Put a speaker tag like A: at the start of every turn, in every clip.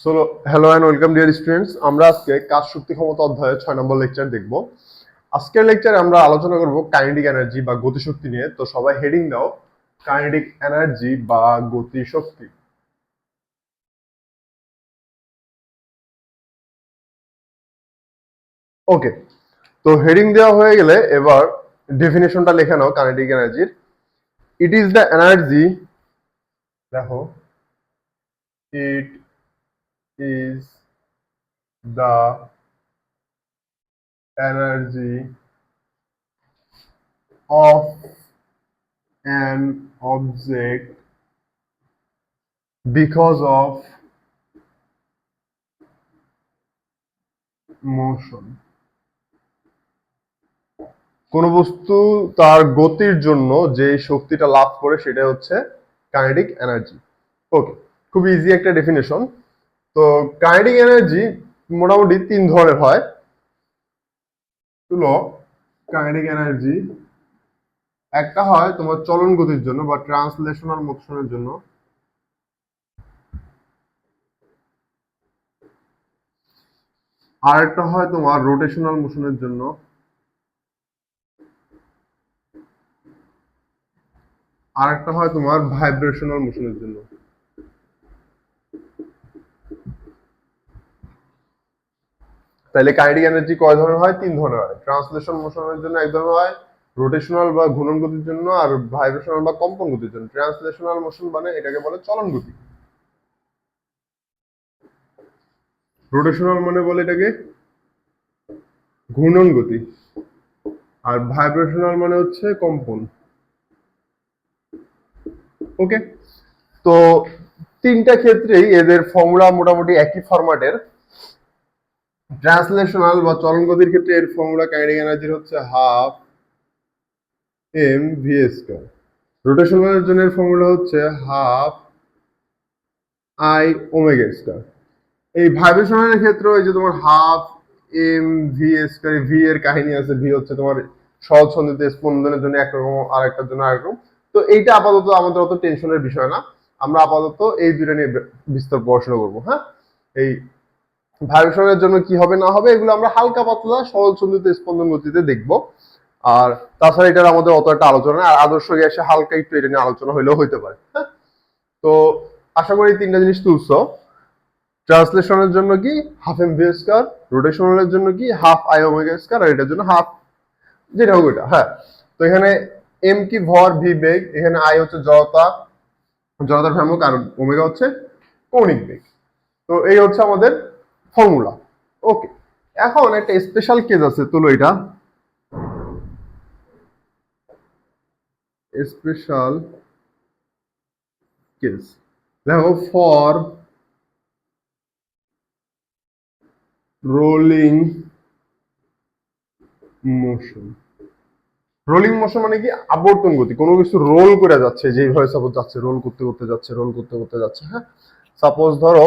A: So hello and welcome dear students. আমরা আজকে কাজ শক্তি ক্ষমতা অধ্যায়ে 6 নম্বর লেকচার দেখব। আজকের লেকচারে আমরা আলোচনা করব কাইনেটিক এনার্জি বা গতিশক্তি নিয়ে। তো সবাই হেডিং দাও, কাইনেটিক এনার্জি বা গতিশক্তি। ওকে, তো হেডিং দেওয়া হয়ে গেলে এবার ডেফিনেশনটা লেখা নাও কাইনেটিক এনার্জির। ইট ইজ দ্য এনার্জি, দেখো, it is the energy of an object because of motion. কোন বস্তু তার গতির জন্য যে শক্তিটা লাভ করে সেটা হচ্ছে কাইনেটিক এনার্জি। ওকে, খুব ইজি একটা ডেফিনেশন। তো কাইনেটিক এনার্জি মোটামুটি তিন ধরনের হয়। তুলো কাইনেটিক এনার্জি, একটা হয় তোমার চলন গতির জন্য বা ট্রান্সলেশনাল মোশনের জন্য, আর একটা হয় তোমার রোটেশনাল মোশনের জন্য, আর একটা হয় তোমার ভাইব্রেশনাল মোশনের জন্য। তাহলে কাইনেটিক এনার্জি কয় ধরনের হয়? তিন ধরনের হয়। ট্রান্সলেশন মোশনের জন্য এক ধরনের হয়, রোটেশনাল বা ঘূর্ণন গতির জন্য, আর ভাইব্রেশনাল বা কম্পন গতির জন্য। ট্রান্সলেশনাল মোশন মানে এটাকে বলে চলন গতি, রোটেশনাল মানে বলে এটাকে ঘূর্ণন গতি, আর ভাইব্রেশনাল মানে হচ্ছে কম্পন। ওকে, তো তিনটা ক্ষেত্রেই এদের ফর্মুলা মোটামুটি একই ফরম্যাটের। ট্রান্সলেশনাল বা চলন গতির ক্ষেত্রে এর ফর্মুলা কাইনেটিক এনার্জির হচ্ছে হাফ এম ভি স্কয়ার। রোটেশনালের জন্য এর ফর্মুলা হচ্ছে হাফ আই ওমেগা স্কয়ার। এই ভাইব্রেশনের ক্ষেত্রে ওই যে তোমার half m v square, v এর কাহিনী আছে। ভি হচ্ছে তোমার সহজ ছন্দিত স্পন্দনের জন্য একরকম, আর একটার জন্য আরেকরকম। তো এইটা আপাতত আমাদের অত টেনশনের বিষয় না, আমরা আপাতত এই দুইটা নিয়ে বিস্তর পড়াশোনা করবো। হ্যাঁ, এই ভাইব্রেশনের জন্য কি হবে না হবে এগুলো আমরা হালকা পাতলা সহজ ছন্দিত স্পন্দন গতিতে দেখবো। আর তাছাড়া এটার আমাদের অত একটা আলোচনা, আর আদর্শ গ্যাসে হালকা একটু এটা নিয়ে আলোচনা হইলেও হইতে পারে। হ্যাঁ, তো আশা করি তিনটা জিনিস তুলছো। ট্রান্সলেশনের জন্য কি হাফ এম ভি স্কয়ার, রোটেশনালের জন্য কি হাফ আই ওমেগা স্কয়ার, আর এটার জন্য হাফ যেটা হোক এটা। হ্যাঁ, তো এখানে এম কি ভর, ভি বেগ, এখানে আই হচ্ছে জড়তা, জড়তার ভ্রামক, আর ওমেগা হচ্ছে কৌণিক বেগ। তো এই হচ্ছে আমাদের ফর্মুলা। ওকে, এখন একটা স্পেশাল কেস আছে, তুলো এটা স্পেশাল কেস। দেখো, for rolling motion. Rolling motion মানে কি? আবর্তন গতি। কোনো কিছু রোল করে যাচ্ছে, যেভাবে সাপোজ যাচ্ছে, রোল করতে করতে যাচ্ছে, রোল করতে করতে যাচ্ছে। হ্যাঁ, সাপোজ ধরো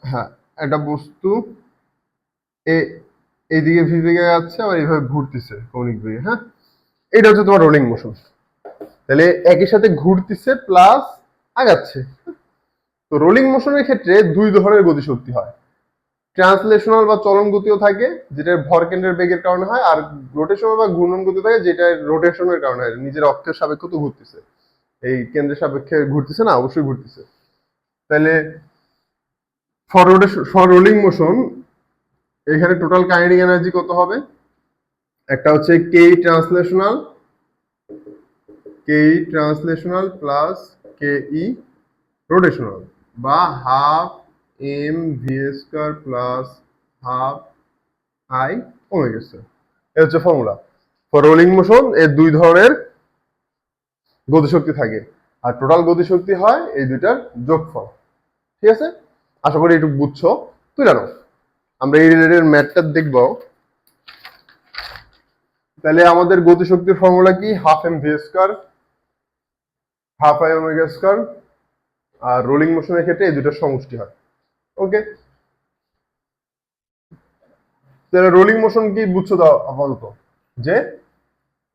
A: হ্যাঁ, একটা বস্তু এইদিকে ভি বেগে যাচ্ছে, আবার এইভাবে ঘুরতেছে কৌণিক বেগে। হ্যাঁ, এটা হচ্ছে তোমার রোলিং মোশন। তাহলে একই সাথে ঘুরতেছে প্লাস আগাচ্ছে। তো রোলিং মোশনের ক্ষেত্রে দুই ধরনের গতিশক্তি হয়। ট্রান্সলেশনাল বা চলন গতিও থাকে, যেটা ভর কেন্দ্রের বেগের কারণে হয়, আর রোটেশনাল বা ঘূর্ণন গতি থাকে, যেটা রোটেশনের কারণে হয়। নিজের অক্ষের সাপেক্ষে তো ঘুরতেছে, এই কেন্দ্রের সাপেক্ষে ঘুরতেছে না, অবশ্যই ঘুরতেছে। তাহলে ফর রোলিং মোশন এখানে টোটাল কাইনেটিক এনার্জি কত হবে? একটা হচ্ছে K translational plus K E rotational, বা half m v square plus half I omega square. এই হচ্ছে ফর্মুলা। ফর রোলিং মোশন এর দুই ধরনের গতিশক্তি থাকে, আর টোটাল গতিশক্তি হয় এই দুইটার যোগফল। ঠিক আছে, আশা করি একটু বুঝছো। তুই জানো আমরা এই রিলেটেড ম্যাথটা দেখবো। তাহলে আমাদের গতিশক্তির ফর্মুলা কি? Half m v square, half I omega square. আর রোলিং মোশনের ক্ষেত্রে এই দুটোর সমষ্টি হয়। ওকে, তাহলে রোলিং মোশন কি বুঝছো দাও আপাতত? যে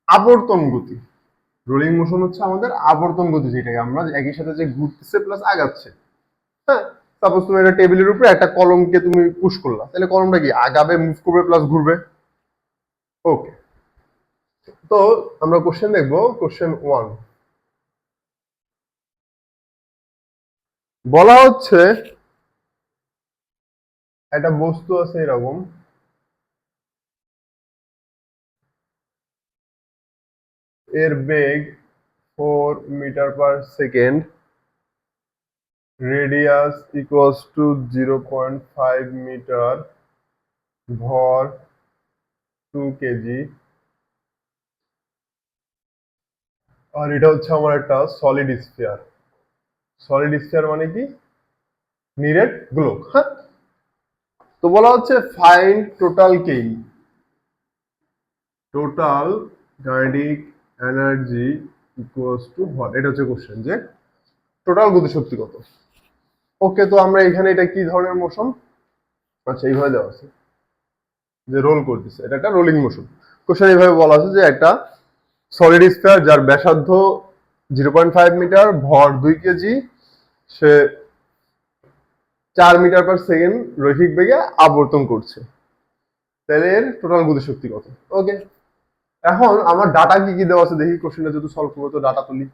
A: আবর্তন গতি। রোলিং মোশন হচ্ছে আমাদের আবর্তন গতি, যেটাকে আমরা একই সাথে যে ঘুরতেছে প্লাস আগাচ্ছে। হ্যাঁ, সাপোজ তুমি একটা টেবিলের উপরে একটা কলমকে তুমি পুশ করলা, তাহলে কলমটা কি আগাবে, মুভ করবে, প্লাস ঘুরবে। ওকে, তো আমরা কোশ্চেন দেখবো। কোশ্চেন 1 বলা হচ্ছে একটা বস্তু আছে এরকম, এর বেগ 4 metre per second, radius equals to 0.5 metre, ভর 2 কেজি, আর এটা হচ্ছে আমার একটা সলিড স্ফিয়ার। সলিড স্ফিয়ার মানে কি? নিরেট গোলক। হ্যাঁ, তো বলা হচ্ছে ফাইন্ড টোটাল কেই, total kinetic energy equals to what. এটা হচ্ছে কোশ্চেন যে টোটাল গতিশক্তি কত। ওকে, তো আমরা এখানে এটা কি ধরনের মোশন? আচ্ছা, এইভাবে দেওয়া আছে যে রোল করতেছে, এটা একটা রোলিং মোশন। কোশ্চেন এইভাবে বলা আছে যে একটা সলিড স্ফিয়ার যার ব্যাসার্ধ 0.5 মিটার, ভর 2 কেজি, সে 4 মিটার/সেকেন্ড রৈখিক বেগে আবর্তন করছে, তাহলে এর টোটাল গতিশক্তি কত? ওকে, এখন আমার ডাটা কি কি দেওয়া আছে দেখি, কোশ্চেনটা যদি সলভ করবো তো ডাটা তুলি।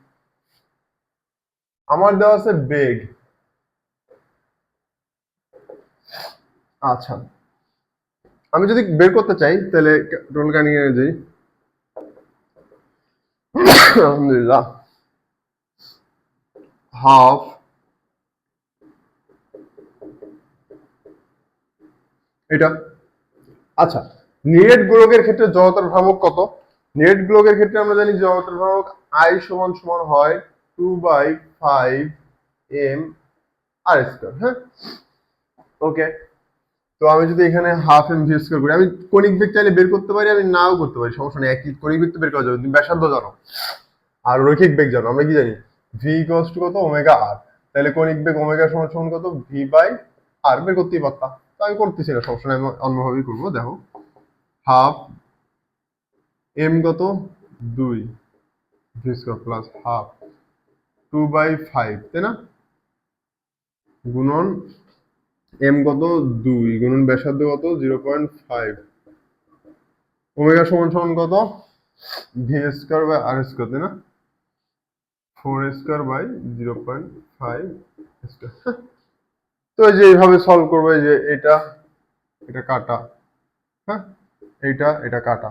A: আমার দেওয়া আছে বেগ। আচ্ছা, আমি যদি বের করতে চাই তাহলে টোটাল কাইনেটিক এনার্জি, আলহামদুলিল্লাহ, হাফ এটা। আচ্ছা, নিরেট গোলকের ক্ষেত্রে জড়তার ভ্রামক কত? নিরেট গোলকের ক্ষেত্রে আমরা জানি জড়তার ভ্রামক I সমান সমান হয় 2/5 m r²। হ্যাঁ, ওকে, তো আমি যদি এখানে হাফ এম ভি স্কয়ার করি, আমি কণিক বেগ চাইলে বের করতে পারি, আমি নাও করতে পারি, সমস্যা নেই। একই কণিক বেগ তো বের করা যাবে, তুমি ব্যাসার্ধ জানো আর রৈখিক বেগ জানো। আমরা কি জানি? ভি ইকুয়ালস টু কত? ওমেগা আর। তাহলে কণিক বেগ ওমেগা সমান সমান কত? ভি বাই আর। বের করতেই পারতাম, তো আমি করতেছি না, সমস্যা নেই, আমি অন্যভাবেই করবো। দেখো, হাফ এম কত? 2 ভি স্কয়ার প্লাস হাফ 2/5, তাই না, গুণন এম কত? 2 গুণন ব্যাসার্ধ কত? 0.5, ওমেগা সমান সমান কত? V square by r square, তাই না, 4 স্কয়ার বাই 0.5 স্কয়ার। তো এই যে এইভাবে সলভ করবো, এই যে এটা এটা কাটা, হ্যাঁ, এটা কাটা,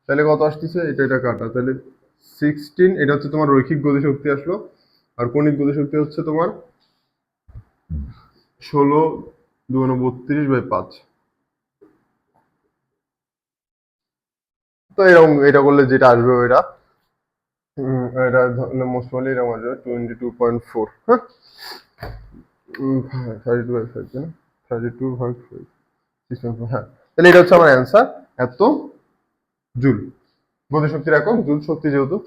A: তাহলে কত আসতেছে? এটা কাটা, তাহলে 16। এটা হচ্ছে তোমার রৈখিক গতিশক্তি আসলো, আর কণিক গতিশক্তি হচ্ছে তোমার 16×2=32/5। তো এরকম এটা করলে যেটা আসবে ওইটা, এটা ধরলে মোস্ট প্রবাবলি এরকম আসবে 22.4। হ্যাঁ, 32/5, তাই না, 32/5, হ্যাঁ, তাহলে এটা হচ্ছে আমার অ্যান্সার। এত জুল, গতিশক্তির একক জুল শক্তি যেহেতু।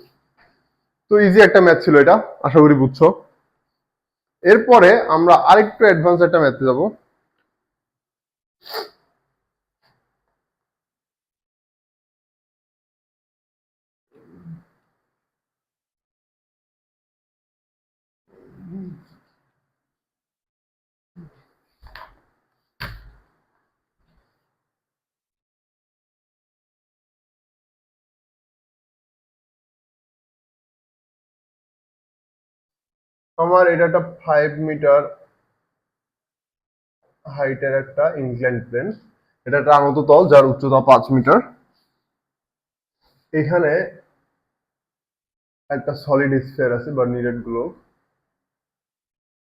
A: তো ইজি একটা ম্যাথ ছিল এটা, আশা করি বুঝছো। এরপরে আমরা আরেকটু অ্যাডভান্স একটা ম্যাথে যাব। আমার এটা একটা 5 মিটার হাইটের একটা ইনক্লাইন প্লেন, এটা একটা আনত তল যার উচ্চতা 5 মিটার। এখানে একটা সলিড স্ফিয়ার আছে বা নিরেট গ্লোব,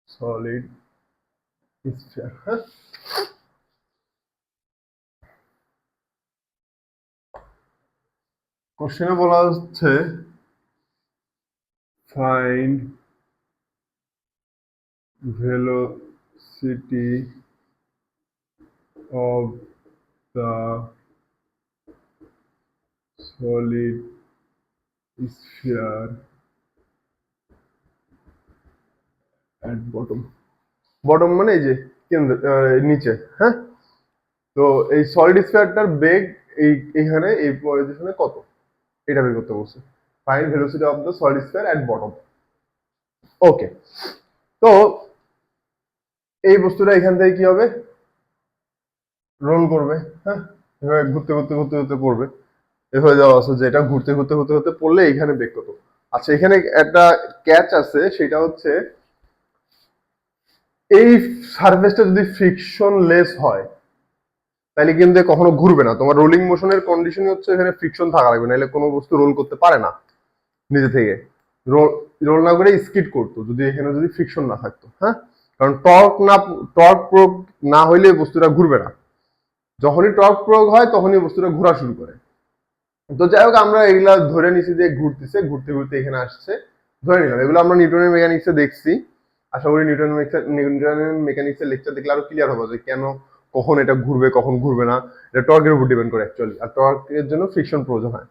A: সলিড স্ফিয়ার। হ্যাঁ, কোশ্চেনে বলা হচ্ছে find velocity of the solid sphere at bottom। Bottom মানে এই যে কেন্দ্র, নিচে। হ্যাঁ, তো এই সলিড স্ফিয়ারটার বেগ এইখানে এই পজিশনে কত, এটা বের করতে বলছে। Find velocity of the solid sphere at bottom. Okay, তো এই বস্তুটা এখান থেকে কি হবে, রোল করবে। হ্যাঁ, এভাবে ঘুরতে ঘুরতে ঘুরতে ঘুরতে পড়বে। এভাবে দেওয়া আছে যে এটা ঘুরতে ঘুরতে ঘুরতে ঘুরতে পড়লে এখানে বেগ কত। আচ্ছা, এখানে একটা ক্যাচ আছে, সেটা হচ্ছে এই সারফেসটা যদি ফ্রিকশন লেস হয় তাহলে কিন্তু কখনো ঘুরবে না। তোমার রোলিং মোশনের কন্ডিশন হচ্ছে এখানে ফ্রিকশন থাকা লাগবে, নাহলে কোনো বস্তু রোল করতে পারে না নিজে থেকে। রোল না করে স্কিড করতো যদি এখানে যদি ফ্রিকশন না থাকতো। হ্যাঁ, কারণ টর্ক প্রয়োগ না হইলে বস্তুটা ঘুরবে না। যখনই টর্ক প্রয়োগ হয় তখনই বস্তুটা ঘোরা শুরু করে। তো যাই হোক, আমরা এগুলা ধরে নিছি যে ঘুরতেছে, ঘুরতে ঘুরতে এখানে আসছে, ধরে নিলাম। এগুলো আমরা নিউটনের মেকানিক্সে দেখছি। আশা করি নিউটনের মেকানিক্সের লেকচার দেখলে আরো ক্লিয়ার হবে যে কেন, কখন এটা ঘুরবে কখন ঘুরবে না। এটা টর্কের উপর ডিপেন্ড করে অ্যাকচুয়ালি, আর টর্কের জন্য ফ্রিকশন প্রয়োজন হয়।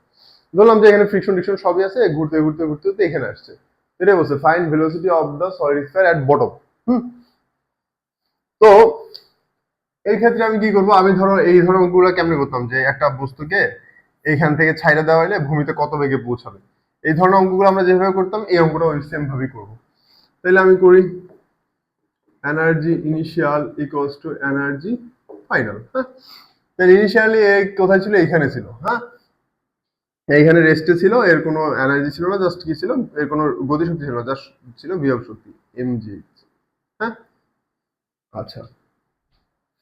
A: ধরলাম যে এখানে ফ্রিকশন টিকশন সবই আছে, ঘুরতে ঘুরতে ঘুরতে ঘুরতে এখানে আসছে। এটাই বলছে find velocity of the solid sphere at bottom. তো এই ক্ষেত্রে আমি কি করবো, আমি ধরো এই ধরনগুলো কেমনে করতাম, যে একটা বস্তুকে এইখান থেকে ছাইড়া দেওয়া হলে ভূমিতে কত বেগে পৌঁছাবে, এই ধরনের অঙ্কগুলো আমরা যেভাবে করতাম এই অঙ্কটা ওই সেম ভাবেই করবো। তাহলে আমি করি energy initial equals to energy final. হ্যাঁ, ইনিশিয়ালি কোথায় ছিল, এইখানে ছিল। হ্যাঁ, এইখানে রেস্টে ছিল, এর কোনো এনার্জি ছিল না, জাস্ট কি ছিল, এর কোনো গতিশক্তি ছিল না, জাস্ট ছিল বিভব শক্তি mg। হ্যাঁ, আচ্ছা,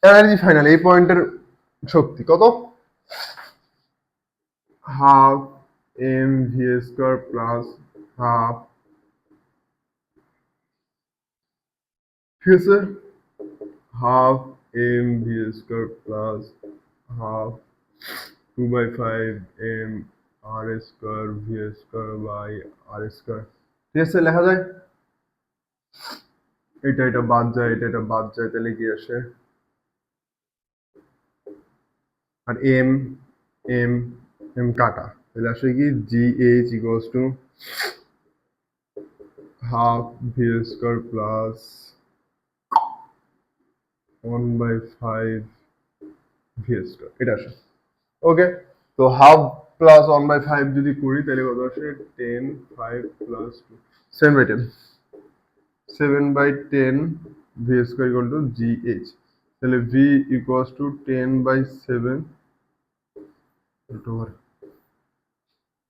A: এনার্জি ফাইনাল এই পয়েন্টের শক্তি কত, half m v square plus half, ঠিক আছে, half m v square plus half 2/5 m r square v square by r square. ঠিক আছে, লেখা যায়। এটা এটা বাদ যায়, এটা এটা বাদ যায়, তাহলে কি আসে, আর এম এম এম কাটা, তাহলে আসলে কি জি h equals to half V square plus 1/5 V square, এটা আসে। ওকে, তো হাফ প্লাস 1/5 যদি করি তাহলে কত আসে, 10 5 plus 2 7/10, 7/10 v square equal to g h. তাহলে v equals to 10/7 root over.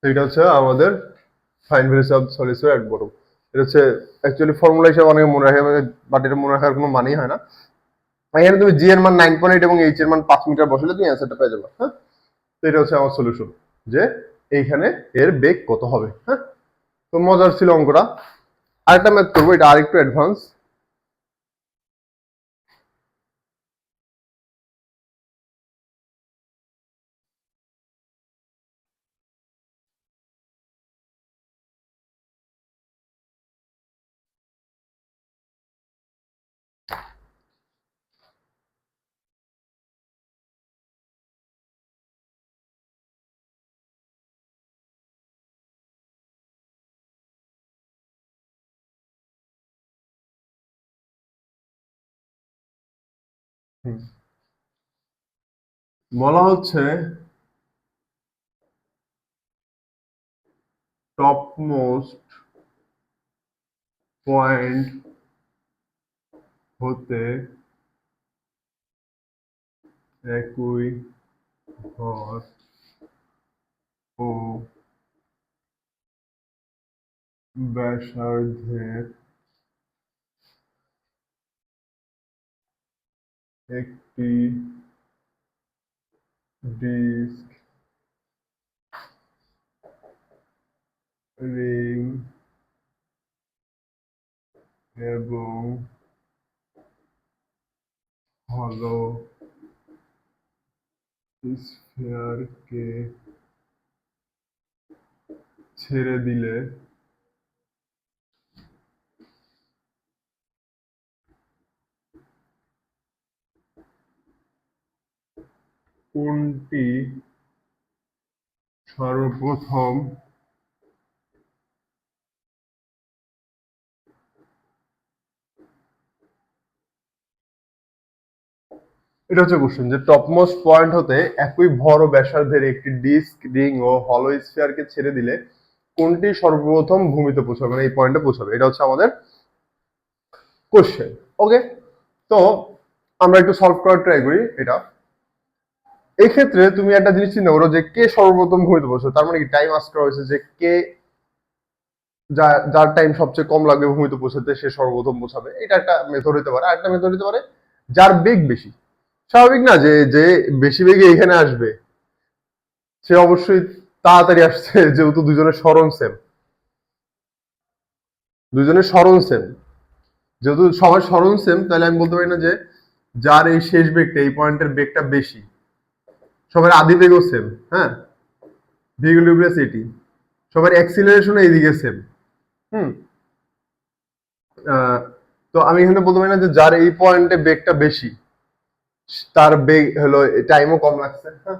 A: এটা হচ্ছে আমাদের fine values of solid sphere at bottom. এটা হচ্ছে অ্যাকচুয়ালি ফর্মুলা হিসেবে অনেকে মনে রাখে, বাট এটা মনে রাখার কোনো মানেই হয় না। এখানে তুমি জি এর মান 9.8 এবং এইচ এর মান 5 মিটার বসালে তুমি অ্যান্সারটা পেয়ে যাবে। হ্যাঁ, তো এটা হচ্ছে আমার সলিউশন, যে এইখানে এর বেগ কত হবে। হ্যাঁ, তো মজার ছিল অঙ্কটা। আরেকটা ম্যাথ করবো, এটা আরেকটু অ্যাডভান্স। বলা হচ্ছে টপ মোস্ট পয়েন্ট হতে একই ভর ও ব্যাসার্ধের একটি ডিস্ক রিং এবং হলো স্ফিয়ারকে ছেড়ে দিলে কোনটি সর্বপ্রথম এটা হচ্ছে কোশ্চেন, যে টপমোস্ট পয়েন্ট হতে একই ভর ও ব্যাসার্ধের একটি ডিস্ক রিং ও হলো স্ফিয়ারকে ছেড়ে দিলে কোনটি সর্বপ্রথম ভূমিতে পৌঁছাবে, মানে এই পয়েন্টে পৌঁছাবে। এটা হচ্ছে আমাদের কোশ্চেন। ওকে, তো আমরা একটু সলভ করার ট্রাই করি এটা। এই ক্ষেত্রে তুমি একটা জিনিস চিন্তা করো যে কে সর্বপ্রথম ঘুমিতে বসে, তার মানে কি টাইম আস্ক করা হয়েছে যে কে যার টাইম সবচেয়ে কম লাগবে ঘুমিতে পৌঁছাতে সে সর্বপ্রথম পৌঁছাবে। এটা একটা মেথড হতে পারে। আরেকটা মেথড হতে পারে যার বেগ বেশি। স্বাভাবিক না যে যে বেশি বেগে এখানে আসবে সে অবশ্যই তাড়াতাড়ি আসছে, যেহেতু দুজনের সরণ সেম, দুজনের সরণ সেম, যেহেতু সবার সরণ সেম, তাহলে আমি বলতে পারি না যে যার এই শেষ বেগটা এই পয়েন্টের বেগটা বেশি। সবার আদি বেগও সেম, হ্যাঁ, ভিগুলিউবিয়াস এটি, সবার অ্যাক্সিলারেশন এইদিকে সেম। হুম তো আমি এখানে বলতে পারি না যে যার এই পয়েন্টে বেগটা বেশি তার বেগ হলো টাইমও কম লাগছে, হ্যাঁ।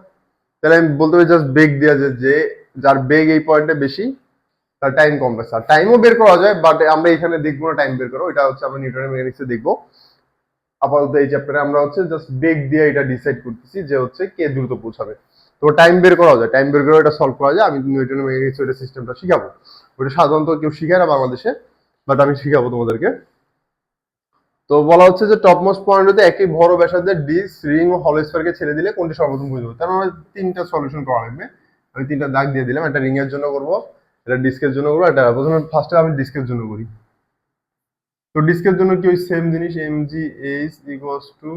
A: তাহলে আমি বলতে পারি জাস্ট বেগ দেওয়া যায় যে যার বেগ এই পয়েন্টে বেশি তার টাইম কম লাগছে। আর টাইমও বের করা যায়, বাট আমরা এখানে দেখবো না টাইম বের করো, এটা হচ্ছে আমরা নিউটনের মেকানিক্সে দেখবো। আপাতত এই চ্যাপ্টারে আমরা হচ্ছে জাস্ট বেগ দিয়ে এটা ডিসাইড করতেছি যে হচ্ছে কে দ্রুত পৌঁছাবে। তো টাইম বের করা যায়, টাইম বের করে এটা সলভ করা যায়। আমি নিউটনের মেকানিক্স ওইটা সিস্টেমটা শিখাবো। ওটা সাধারণত কেউ শিখায় না বাংলাদেশে, বাট আমি শিখাবো তোমাদেরকে। তো বলা হচ্ছে যে টপমোস্ট পয়েন্ট হতে একই বড় ব্যাসার্ধের ডিস্ক, রিং ও হলো স্ফিয়ারকে ছেড়ে দিলে কোনটি সর্বপ্রথম বুঝবো। তার মানে তিনটা সলিউশন করা লাগবে। আমি তিনটা দাগ দিয়ে দিলাম, একটা রিং এর জন্য করব, এটা ডিস্কের জন্য করবো, এটা প্রথমে ফার্স্টে আমি ডিস্কের জন্য করি। তো ডিস্কের জন্য কি ওই সেম জিনিস, m g h equals to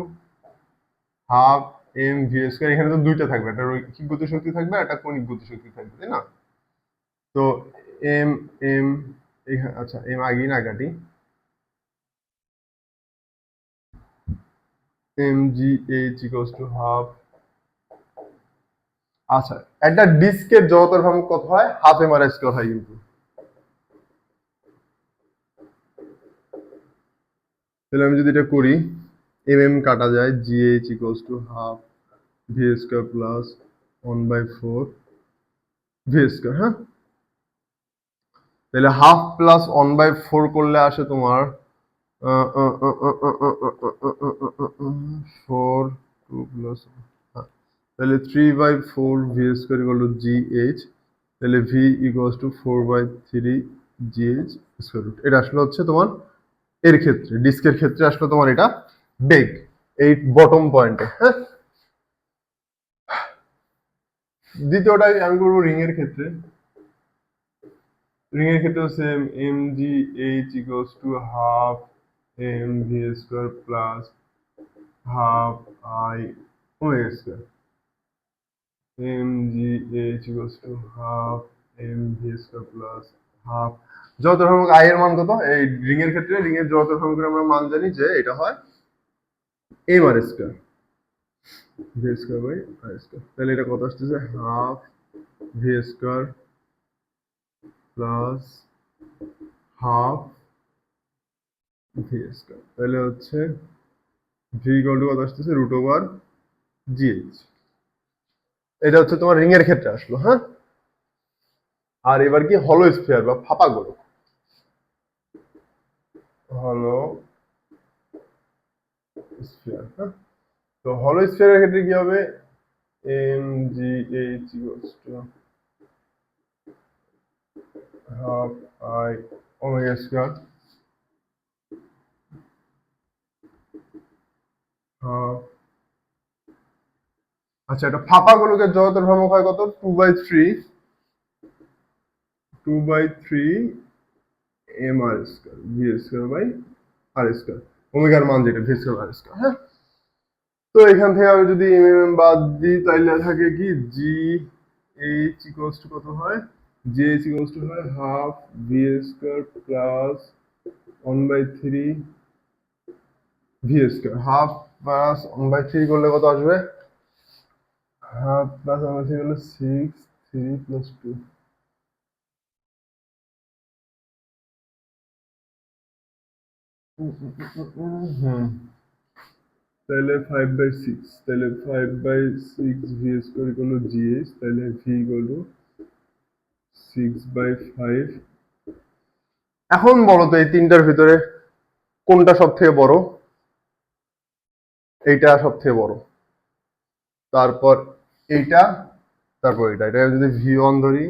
A: half m v square. এখানে তো দুইটা থাকবে, একটা রৈখিক গতিশক্তি থাকবে, একটা কণিক গতিশক্তি থাকবে, তাই না? তো এম এম আচ্ছা এম আগেই না কাটি, m g h equals to half. আচ্ছা, একটা ডিস্কের জড়তার ভ্রামক কত হয়? হাফ এম আর স্কয়ার হয় কিন্তু। তাহলে আমি যদি এটা করি, এম এম কাটা যায়, জি h equals to half v square plus 1/4 V square, হ্যাঁ। তাহলে হাফ প্লাস 1/4 করলে আসে তোমার 4 2 প্লাস, তাহলে 3/4 v square equal to g h. তাহলে v equals to 4/3 g h square root. এটা আসলে হচ্ছে তোমার এর ক্ষেত্রে, ডিস্কের ক্ষেত্রে আসলে তোমার এটা বেগ এই বটম পয়েন্টে, হ্যাঁ। দ্বিতীয়টাই আমি করবো রিং এর ক্ষেত্রে। রিং এর ক্ষেত্রে same, m g h equals to half m v square plus half I omega square. M g h equals to half m v square plus half. যত ভ্রামক আই এর মান কত? এই রিং এর ক্ষেত্রে রিং এর যত ভ্রামকের আমরা মান জানি যে এটা হয় m r square, v square by r square. তাহলে এটা কত আসতেছে? Half v square plus half v square. তাহলে হচ্ছে ভি ইকুয়াল টু কত আসতেছে? Root over GH. এটা হচ্ছে তোমার রিং এর ক্ষেত্রে আসলো, হ্যাঁ। আর এবার কি হলো স্ফিয়ার বা ফাঁপা গোলক, হলো স্ফিয়ার, হ্যাঁ। তো হলো স্ফিয়ারের ক্ষেত্রে কি হবে? M g h equals to half I omega square half. আচ্ছা, এটা ফাঁপা গোলকের জড়তার ভ্রামক হয় কত? 2/3 m r square v square by r square. ওমেগার মান যেটা ভি স্কয়ার আর স্কয়ার, হ্যাঁ। তো এখান থেকে আমি যদি এম এম বাদ দিই তাহলে থাকে কি জি এইচ ইকুয়ালস টু কত হয়? জি এইচ ইকুয়ালস টু হয় half v square plus 1/3 V square. Half plus 1/3 করলে কত আসবে? হাফ প্লাস 1/3 করলে 6, 3 প্লাস 2। হুম, তাহলে 5/6, তাহলে 5/6 V square equal to g h. তাহলে ভি ইকুয়াল টু 6/5। এখন বলো তো এই তিনটার ভিতরে কোনটা সব থেকে বড়? এইটা সব থেকে বড়, তারপর এইটা, তারপর এটা যদি ভি1 ধরি,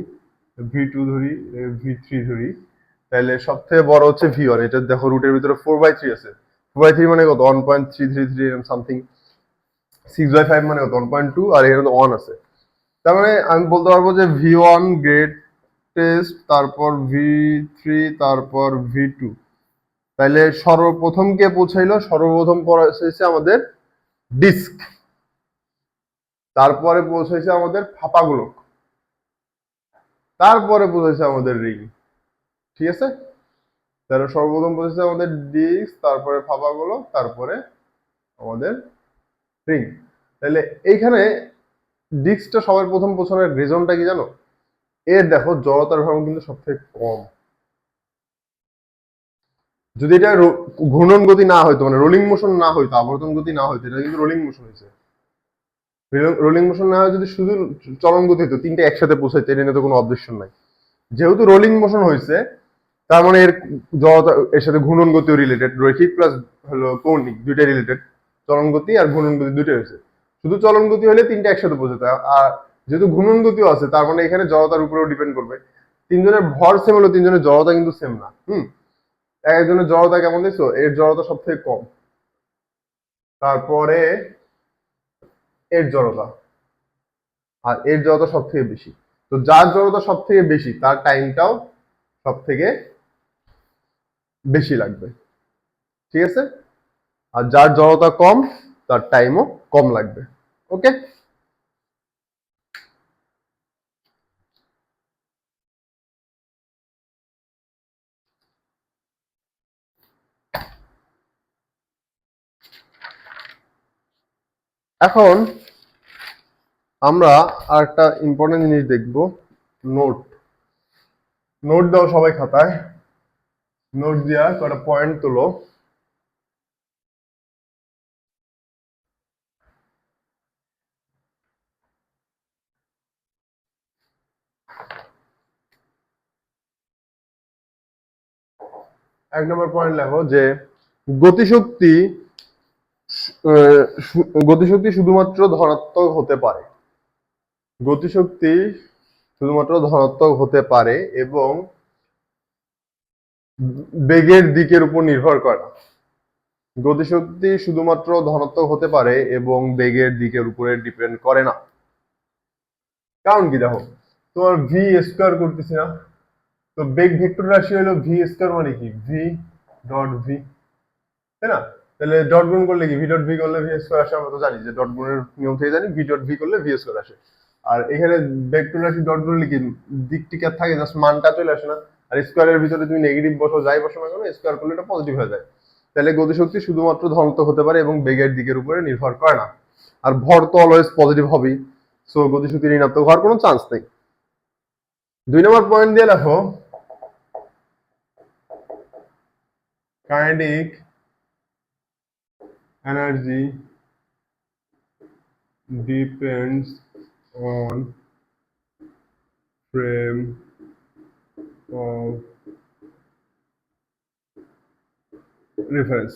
A: ভি2 ধরি, ভি3 ধরি, তাহলে সব থেকে বড় হচ্ছে ভি1। এটা দেখো রুটের ভিতরে 4/3 আছে, 2/3 মানে কত 1.333 সামথিং, 6/5 মানে কত 1.2, আর এখানে তো 1 আছে। তার মানে আমি বলতে পারবো যে V1 গ্রেটেস্ট, তারপর V3, তারপর V2। তাইলে সর্বপ্রথম কে পৌঁছাইলো? সর্বপ্রথম পৌঁছাইছে আমাদের ডিস্ক, তারপরে পৌঁছাইছে আমাদের ফাঁপাগুলো, তারপরে পৌঁছাইছে আমাদের রিং। ঠিক আছে, তাহলে সর্বপ্রথম পৌঁছেছে আমাদের ডিস্ক, তারপরে ফাঁপাগুলো, তারপরে আমাদের রিং। তাহলে এইখানে ডিস্কটা সবার প্রথম পৌঁছানোর রিজনটা কি জানো? এর দেখো জড়তার ভ্রমণ কিন্তু সব থেকে কম। যদি এটা ঘূর্ণন গতি না হইতো, মানে রোলিং মোশন না হইতো, আবর্তন গতি না হইতো, এটা কিন্তু রোলিং মোশন হয়েছে। রোলিং মোশন না হয় যদি শুধু চলন গতি হতো, তিনটে একসাথে পৌঁছাইতো, এটা নিয়ে তো কোনো অবজেকশন নাই। যেহেতু রোলিং মোশন হয়েছে, তার মানে এর জড়তা, এর সাথে ঘূর্ণন গতিও রিলেটেড, রৈখিক প্লাস হলো কৌণিক দুইটাই রিলেটেড। চলন গতি আর ঘূর্ণন গতি দুইটাই হয়েছে। শুধু চলন গতি হলে তিনটে একসাথে পৌঁছাতো, আর যেহেতু ঘূর্ণন গতিও আছে, তার মানে এখানে জড়তার উপরেও ডিপেন্ড করবে। তিনজনের ভর সেম হলো, তিনজনের জড়তা কিন্তু সেম না। একজনের জড়তা কেমন দেখছো? এর জড়তা সব থেকে কম, তারপরে এর জড়তা, আর এর জড়তা সব থেকে বেশি। তো যার জড়তা সব থেকে বেশি তার টাইমটাও সব থেকে বেশি লাগবে। ঠিক আছে, আর যার জড়তা কম তার টাইমও কম লাগবে। ওকে, এখন আমরা আর একটা ইম্পর্টেন্ট জিনিস দেখব, নোট। নোট দাও সবাই খাতায়, নোট দিয়া কটা পয়েন্ট তোলো। এক নম্বর পয়েন্ট লেখো যে গতিশক্তি গতিশক্তি শুধুমাত্র ধনাত্মক হতে পারে। গতিশক্তি শুধুমাত্র ধনাত্মক হতে পারে এবং বেগের দিকের উপর নির্ভর করে না। গতিশক্তি শুধুমাত্র ধনাত্মক হতে পারে এবং বেগের দিকের উপরে ডিপেন্ড করে না। কারণ কি দেখো, তোমার ভি স্কোয়ার করতেছি না, তো বেগ ভেক্টর রাশি হলো ভি স্কোয়ার, মানে কি ভি ডট ভি, তাই না? তাহলে ডট গুণ করলে কি ভি ডট ভি করলে ভি স্কোয়ার আসে, আমরা তো জানি যে ডট গুণের নিয়ম থেকে জানি ভি ডট ভি করলে ভি স্কোয়ার আসে। আর এখানে ভেক্টর রাশি ডট করলে কি দিক টিকা থাকে, জাস্ট মানটা চলে আসে না। আর স্কোয়ারের ভিতরে তুমি নেগেটিভ বসো, যাই বসো না কেন, স্কোয়ার করলে এটা পজিটিভ হয়ে যায়। তাহলে গতিশক্তি শুধুমাত্র ধনাত্মক হতে পারে এবং বেগের দিকের উপরে নির্ভর করে না। আর ভর তো অলওয়েজ পজিটিভ হবেই, সো গতিশক্তি ঋণাত্মক হওয়ার কোনো চান্স নেই। 2 নম্বর পয়েন্ট দিয়ে লেখো, kinetic energy depends on frame of reference.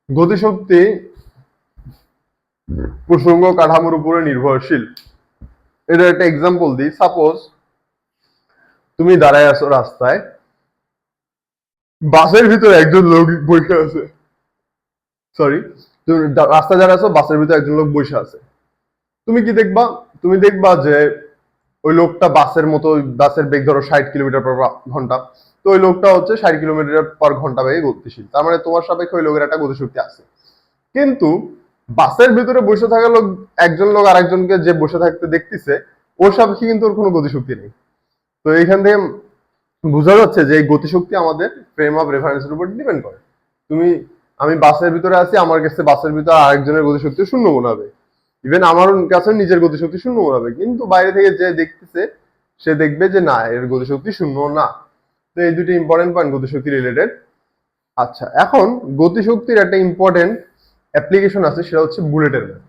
A: গতিশক্তি প্রসঙ্গ কাঠামোর উপরে নির্ভরশীল। এটা একটা এক্সাম্পল দিই, সাপোজ তুমি দাঁড়ায় আছো রাস্তায়, বাসের ভিতরে একজন লোক বসে আছে, সরি, তুমি রাস্তায় দাঁড়ায় আছো, বাসের ভিতরে একজন লোক বসে আছে। তুমি কি দেখবা? তুমি দেখবা যে ওই লোকটা বাসের মতো, বাসের বেগ ধরো 60 কিলোমিটার/ঘন্টা, তো ওই লোকটা হচ্ছে 60 কিলোমিটার/ঘন্টা বেগে গতিশীল। তার মানে তোমার সাপেক্ষে ওই লোকের একটা গতিশক্তি আছে। কিন্তু বাসের ভিতরে বসে থাকা লোক, একজন লোক আরেকজনকে যে বসে থাকতে দেখতেছে, ওর সাপেক্ষে কিন্তু ওর কোনো গতিশক্তি নেই। তো এইখান থেকে বোঝা যাচ্ছে যে এই গতিশক্তি আমাদের ফ্রেম অফ রেফারেন্সের উপর ডিপেন্ড করে। তুমি, আমি বাসের ভিতরে আছি, আমার কাছে বাসের ভিতরে আরেকজনের গতিশক্তি শূন্য মনে হবে, ইভেন আমার কাছে নিজের গতিশক্তি শূন্য মনে হবে, কিন্তু বাইরে থেকে যে দেখতেছে সে দেখবে যে না, এর গতিশক্তি শূন্য না। তো এই দুটি ইম্পর্টেন্ট পয়েন্ট গতিশক্তি রিলেটেড। আচ্ছা, এখন গতিশক্তির একটা ইম্পর্টেন্ট অ্যাপ্লিকেশন আছে, সেটা হচ্ছে বুলেটের ম্যাথ।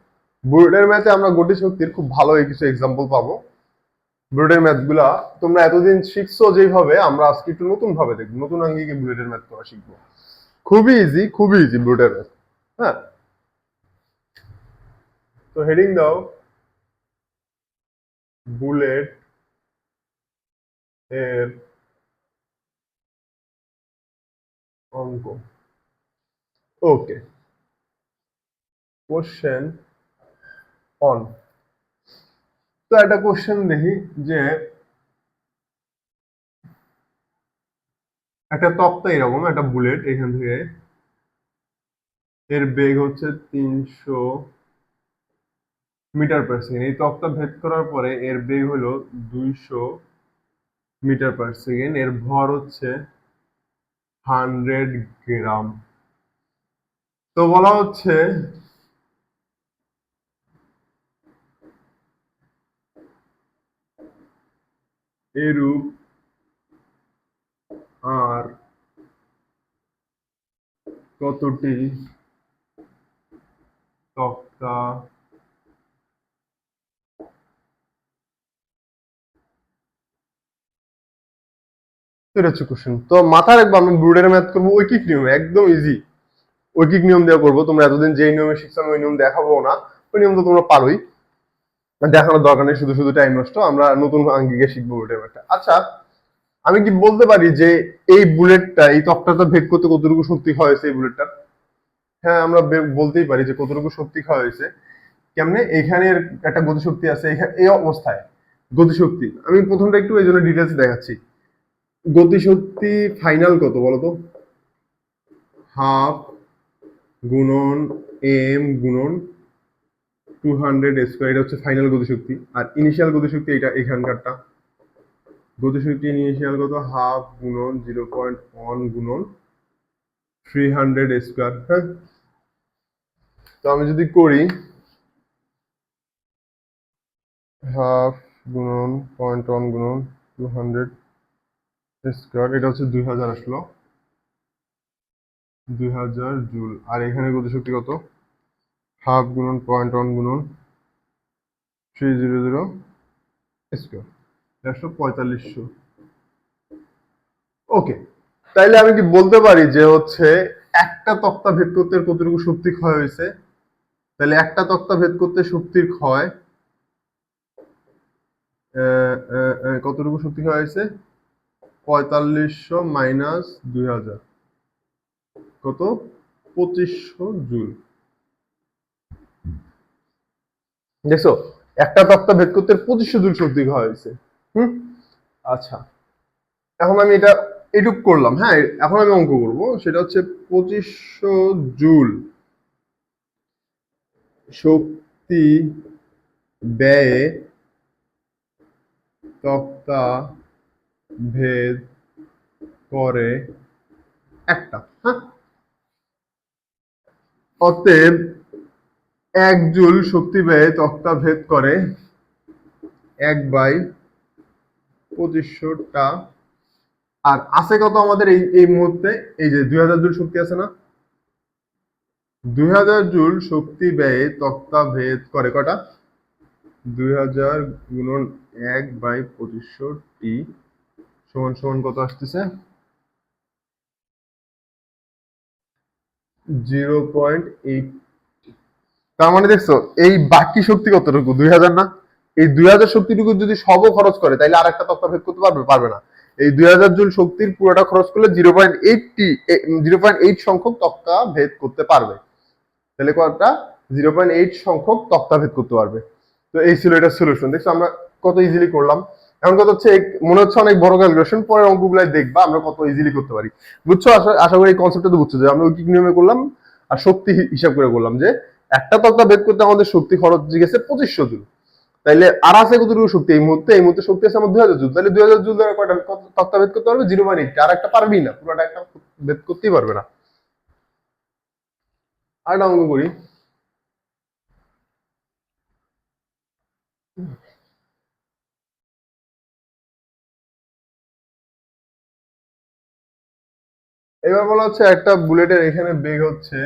A: বুলেটের ম্যাথে আমরা গতিশক্তির খুব ভালো কিছু এক্সাম্পল পাবো। বুলেটের ম্যাথ গুলা তোমরা এতদিন শিখছো যেভাবে, আমরা আজকে একটু নতুন ভাবে দেখবো, নতুন আঙ্গিকে বুলেটের ম্যাথ করা শিখবো। খুবই ইজি বুলেটের ম্যাথ। হ্যাঁ, তো হেডিং দাও বুলেট এর অঙ্ক। ওকে, কোশ্চেন অন। তো একটা কোশ্চেন দেখি যে একটা তক্তা এরকম একটা বুলেট এখান থেকে এর বেগ হচ্ছে 300 মিটার পার সেকেন্ড। এই তক্তা ভেদ করার পরে এর বেগ হলো 200 মিটার পার সেকেন্ড। এর ভর হচ্ছে 100 গ্রাম। তো বলা হচ্ছে এরূপ আর কতটি তক্তা এটা হচ্ছে কোশ্চেন। তো মাথায় রাখবো আমি ব্রুডের ম্যাথ করবো ঐকিক নিয়মে, একদম ইজি। ঐকিক নিয়ম দিয়ে করবো। তোমরা এতদিন যে নিয়মে শিখছো ওই নিয়ম দেখাবো না, ওই নিয়ম তো তোমরা পারোই, দেখানোর দরকার নেই, শুধু শুধু টাইম নষ্ট। আমরা নতুন আঙ্গিকে শিখবো ব্রুডের ম্যাথটা। আচ্ছা, আমি কি বলতে পারি যে এই বুলেটটা এই তক্তাটা ভেদ করতে কতটুকু শক্তি খাওয়া হয়েছে এই বুলেটটা? হ্যাঁ, আমরা বলতেই পারি যে কতটুকু শক্তি খাওয়া হয়েছে। কেমনে? এখানে একটা গতিশক্তি আছে, এই অবস্থায় গতিশক্তি আমি প্রথমটা একটু এই জন্য ডিটেলস দেখাচ্ছি। গতিশক্তি ফাইনাল কত বলতো? হাফ গুণন এম গুণন 200 স্কোয়ার, এটা হচ্ছে ফাইনাল গতিশক্তি। আর ইনিশিয়াল গতিশক্তি এটা এখানকারটা। গতিশক্তি ইনিশিয়াল কত? হাফ গুণন 0.1 গুণন 300 স্কোয়ার। হ্যাঁ, তো আমি যদি করি হাফ গুণন 0.1 গুণন 200 স্কোয়ার, এটা হচ্ছে 2000 আসলো, 2000 জুল। আর এখানে গতিশক্তি কত? হাফ গুণন 0.1 গুণন 300 স্কোয়ার, 4500। ওকে, তাইলে আমি কি বলতে পারি যে হচ্ছে একটা তক্তা ভেদ করতে কতটুকু শক্তি ক্ষয় হয়েছে? তাহলে একটা তক্তা ভেদ করতে শক্তির ক্ষয় কতটুকু শক্তি ক্ষয় হয়েছে? 4500 মাইনাস 2000, কত? 2500 জুল। দেখছো, একটা তক্তা ভেদ করতে 2500 জুল শক্তি ক্ষয় হয়েছে। হুম, আচ্ছা, এখন আমি এটা এটুক করলাম। হ্যাঁ, এখন আমি অঙ্ক করব, সেটা হচ্ছে 2500 জুল শক্তি ব্যয়ে তক্তা ভেদ করে একটা। হ্যাঁ, অতএব 1 জুল শক্তি ব্যয়ে তক্তা ভেদ করে 1/2500টা। আর আছে কত আমাদের এই এই মুহূর্তে? এই যে 2000 জুল শক্তি আছে না, 2000 জুল শক্তি ব্যয়ে তক্তা ভেদ করে কটা? 2000 গুণন 1/2500 সমান সমান কত আসতেছে? 0.8। তার মানে দেখছো এই বাকি শক্তি কতটুকু? 2000 না? এই 2000 শক্তিটুকু যদি সবও খরচ করে তাহলে আর একটা তক্তা ভেদ করতে পারবে? পারবে না। এই 2000 জুল শক্তির পুরোটা খরচ করলে 0.8 সংখ্যক তক্তা ভেদ করতে পারবে। তাহলে কতটা? 0.8 সংখ্যক তক্তা ভেদ করতে পারবে। তো এই ছিল এটা সলিউশন। দেখছো আমরা কত ইজিলি করলাম। এখন কথা হচ্ছে মনে হচ্ছে অনেক বড় ক্যালকুলেশন, পরের অঙ্কগুলাই দেখবা আমরা কত ইজিলি করতে পারি। বুঝছো? আশা করি এই কনসেপ্টটা তো বুঝছো যে আমরা ঐকিক নিয়মে করলাম আর শক্তি হিসাব করে করলাম যে একটা তক্তা ভেদ করতে আমাদের শক্তি খরচ গেছে 2500 জুল। তাইলে আর আছে কতটুকু শক্তি এই মুহূর্তে? এই মুহূর্তে শক্তি আছে আমার 2000 জুল। তাহলে 2000 জুল দ্বারা কয়টা তক্তা ভেদ করতে পারবে? 0.8। আর একটা পারবেই না, পুরোটা একটা ভেদ করতেই পারবে না। আর একটা অঙ্ক করি। এবার বলা হচ্ছে একটা বুলেটের এখানে বেগ হচ্ছে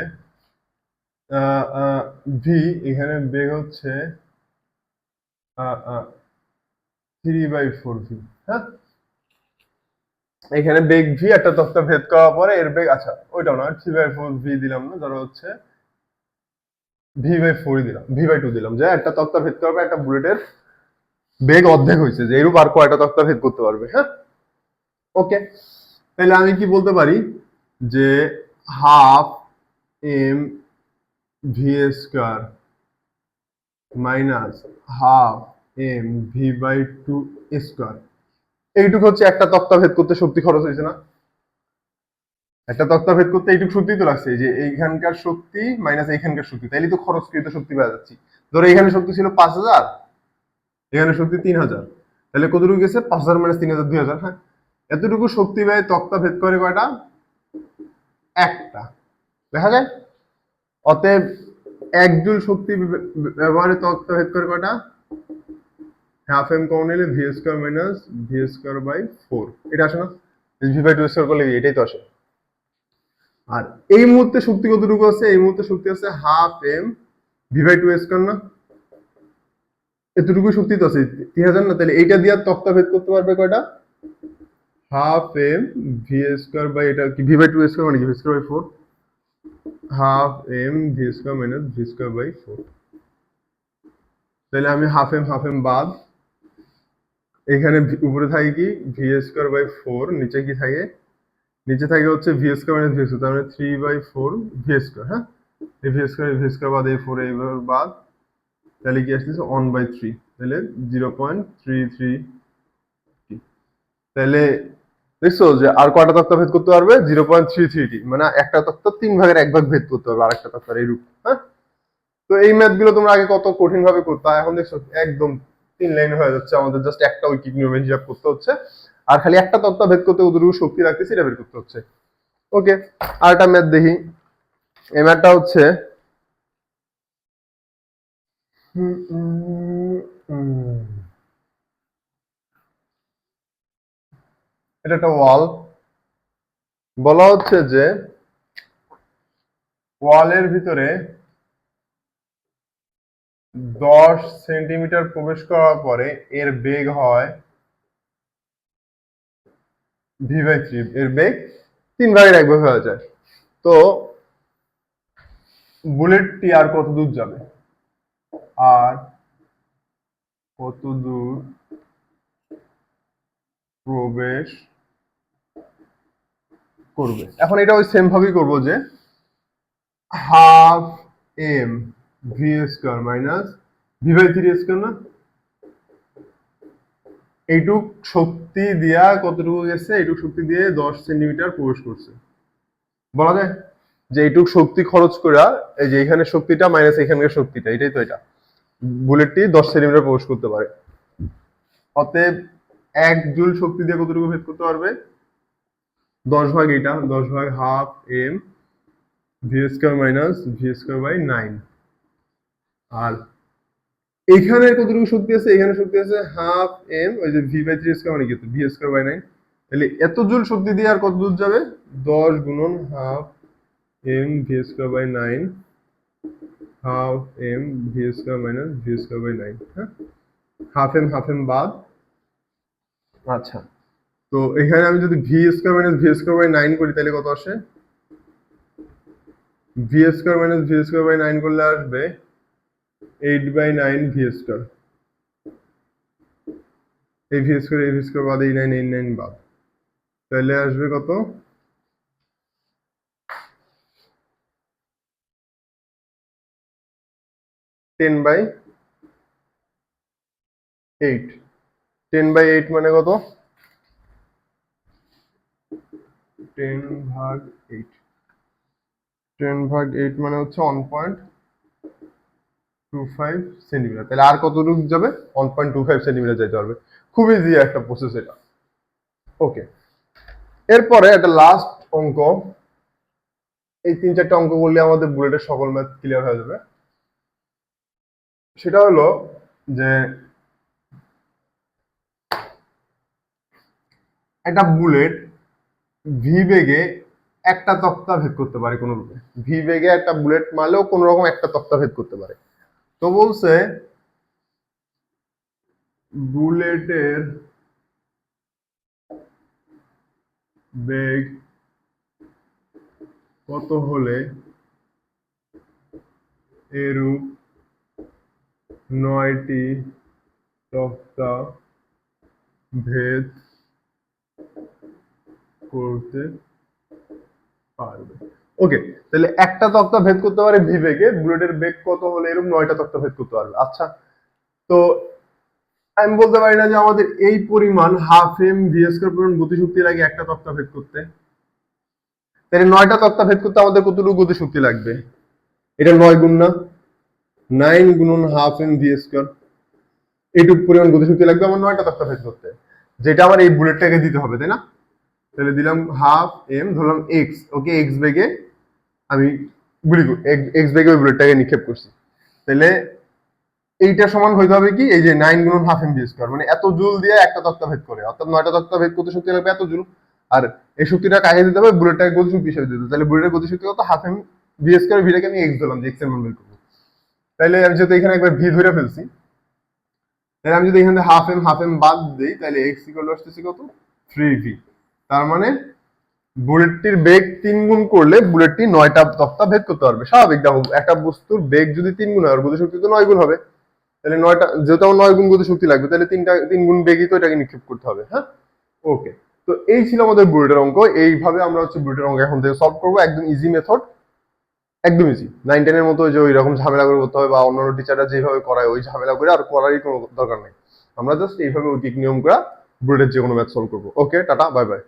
A: ভি, এখানে বেগ হচ্ছে 3/4 ভি। হ্যাঁ, এখানে বেগ ভি, একটা তক্তা ভেদ করার পরে এর বেগ, আচ্ছা ওইটাও না, 3/4 ভি দিলাম না, ধরো হচ্ছে V/4 দিলাম, V/2 দিলাম, যে একটা তক্তা ভেদ করার পর একটা বুলেটের বেগ অর্ধেক হয়েছে, যে এরূপ আর কয়টা তক্তা ভেদ করতে পারবে। হ্যাঁ, ওকে, তাহলে আমি কি বলতে পারি যে half m v square minus half m v by two square. এইটুকু হচ্ছে একটা তক্তা ভেদ করতে শক্তি খরচ হয়েছে না? একটা তক্তা ভেদ করতে এইটুকু শক্তি তো লাগছে, যে এইখানকার শক্তি মাইনাস এইখানকার শক্তি, তাইলে তো খরচকৃত শক্তি পাওয়া যাচ্ছে। ধরো এখানে শক্তি ছিল 5,000, এখানে শক্তি 3,000, তাহলে কতটুকু গেছে? 5,000 মাইনাস 3,000, 2,000। হ্যাঁ, এতটুকু শক্তি ব্যয় তক্তা ভেদ করে কয়টা? একটা। দেখা যায়। অতএব 1 জুল শক্তি ব্যবহারে তক্তা ভেদ করে কয়টা? হাফ এম কমন নিলে v square minus v square by 4, এটা আসে না? ভি বাই টু স্কয়ার করলে এটাই তো আসে। আর এই মুহূর্তে শক্তি কতটুকু আছে? এই মুহূর্তে শক্তি আছে half m v by two square না? এতটুকু শক্তি তো আছে, 3,000 না? তাহলে এইটা দিয়ে তক্তা ভেদ করতে পারবে কয়টা? Half m v square by, এটা কি ভি বাই টু স্কয়ার মানে কি? V square by 4, half m v square minus v square by 4। তাহলে আমি হাফ এম বাদ, এখানে উপরে থাকে কি? ভি স্কয়ার বাই 4, নিচে কি থাকে? নিচে থাকে হচ্ছে V square minus v square, তার মানে 3/4 ভি স্কয়ার। হ্যাঁ, এই ভি স্কয়ার বাদ এই 4 এইভাবে বাদ, তাহলে কি আসতেছে 1/3, তাহলে 0.33। তাহলে দেখছো যে আর কয়টা তক্তা ভেদ করতে পারবে? 0.33, মানে একটা তক্তা 3/1 ভেদ করতে পারবে আরেকটা তক্তার এইরূপ। হ্যাঁ, তো এই ম্যাথ গুলো তোমরা আগে কত কঠিন ভাবে করতে, এখন দেখছো একদম 3 লাইন হয়ে যাচ্ছে, আমাদের জাস্ট একটা ঐকিক নিয়মে হিসাব করতে হচ্ছে, আর খালি একটা তক্তা ভেদ করতে কতটুকু শক্তি রাখতেছি এটা বের করতে হচ্ছে। ওকে, আর একটা ম্যাথ দেখি। এই ম্যাথটা হচ্ছে এটা একটা ওয়াল, বলা হচ্ছে যে ওয়ালের ভিতরে 10 সেন্টিমিটার প্রবেশ করার পরে এর বেগ হয় v/3, এর বেগ 3/1 হয়ে যায়। তো বুলেটটি আর কত দূর যাবে? আর কত দূর প্রবেশ করবে? এখন এটা ওই সেম ভাবেই করবো, যে half m v square minus v/3 square না? এইটুক শক্তি দিয়া কতটুকু গেছে? এইটুক শক্তি দিয়ে 10 সেন্টিমিটার প্রবেশ করছে। বলা যায় যে এইটুক শক্তি খরচ করা, এই যে এখানে শক্তিটা মাইনাস এখানকার শক্তিটা, এটাই তো এটা, বুলেটটি 10 সেন্টিমিটার প্রবেশ করতে পারে। অতএব 1 জুল শক্তি দিয়ে কতটুকু ভেদ করতে পারবে? 10 ভাগ এটা, 10 ভাগ half m v square minus v square by 9। আর এখানে কতটুকু শক্তি আছে? এখানে শক্তি আছে হাফ এম, ওই যে v/3 স্কয়ার মানে কি? V square by 9। তাহলে এত জুল শক্তি দিয়ে আর কত দূর যাবে? 10 গুণন half m v square by 9, half m v square minus v square by 9। হ্যাঁ, হাফ এম বাদ। আচ্ছা, তো এখানে আমি যদি v square minus v square by 9 করি তাহলে কত আসে? V square minus v square by 9 করলে আসবে 8/9 ভি স্কয়ার। এই ভি স্কয়ার বাদ, এই 9 এই 9 বাদ, তাহলে আসবে কত? 10/8। 10/8 মানে কত? 10/8, 10/8 মানে হচ্ছে 1.25 সেন্টিমিটার। তাহলে আর কত দূর যাবে? 1.25 সেন্টিমিটার যাইতে পারবে। খুব ইজি একটা প্রসেস এটা। ওকে, এরপরে একটা লাস্ট অঙ্ক, এই 3-4টা অঙ্ক করলে আমাদের বুলেটের সকল ম্যাথ ক্লিয়ার হয়ে যাবে। সেটা হলো যে একটা বুলেট ভি বেগে একটা তক্তা ভেদ করতে পারে কোন রূপে। ভি বেগে একটা বুলেট মারলেও কোন রকম একটা তক্তা ভেদ করতে পারে। তো বলছে বুলেটের বেগ কত হলে এরূপ 9টি তক্তা ভেদ করতে পারবে। ওকে, তাহলে একটা তক্তা ভেদ করতে পারে ভি বেগে, বুলেটের বেগ কত হলে এরকম 9টা তক্তা ভেদ করতে পারবে। আচ্ছা, তো আমি বলতে পারি না যে আমাদের এই পরিমাণ হাফ এম ভি স্কয়ার পরিমাণ গতিশক্তি লাগে একটা তক্তা ভেদ করতে? তাহলে 9টা তক্তা ভেদ করতে আমাদের কতটুকু গতিশক্তি লাগবে? এটা 9 গুণ না, 9 গুণন হাফ এম ভি স্কয়ার, এইটুকু পরিমাণ গতিশক্তি লাগবে আমার 9টা তক্তা ভেদ করতে, যেটা আমার এই বুলেটটাকে দিতে হবে, তাই না? তাহলে দিলাম হাফ এম, ধরলাম এক্স, ওকে, এক্স বেগে আমি গুলি এক্স বেগে ওই বুলেটটাকে নিক্ষেপ করছি। তাহলে এইটা সমান হইতে হবে কি, এই যে 9 গুণন হাফ এম ভি স্কয়ার, মানে এত জুল দিয়ে একটা তক্তা ভেদ করে, অর্থাৎ 9টা তক্তা ভেদ করতে শক্তি লাগবে এত জুল। আর এই শক্তিটা কাকে দিতে হবে? বুলেটটাকে গতিশক্তি হিসেবে দিতে হবে। তাহলে বুলেটের গতিশক্তি কত? হাফ এম ভি স্কয়ার, ভিটাকে আমি এক্স দিলাম যে এক্স এর মান বের করবো। তাহলে আমি যেহেতু এখানে একবার ভি ধরে ফেলছি, তাহলে আমি যদি এখানে হাফ এম বাদ দিই, তাহলে এক্স ইকুয়াল আসতেছে কত? 3v। তার মানে বুলেটটির বেগ 3 গুণ করলে বুলেটটি 9টা তক্তা ভেদ করতে পারবে। স্বাভাবিক, দেখো একটা বস্তুর বেগ যদি 3 গুণ হয় আর গতিশক্তি তো 9 গুণ হবে, তাহলে 9টা, যেহেতু আমার 9 গুণ গতিশক্তি লাগবে, তাহলে 3 গুণ বেগই তো এটাকে নিক্ষেপ করতে হবে। হ্যাঁ, ওকে। তো এই ছিল আমাদের বুলেটের অঙ্ক। এইভাবে আমরা হচ্ছে বুলেটের অঙ্ক এখন থেকে সলভ করবো, একদম ইজি মেথড, একদম ইজি। 9-10 এর মতো যে ওই রকম ঝামেলা করে করতে হবে বা অন্যান্য টিচাররা যেভাবে করায় ওই ঝামেলা করে আর করারই কোনো দরকার নেই। আমরা জাস্ট এইভাবে ঐকিক নিয়ম করে বুলেটের যে কোনো ম্যাথ সলভ করবো। ওকে, টাটা, বাই বাই।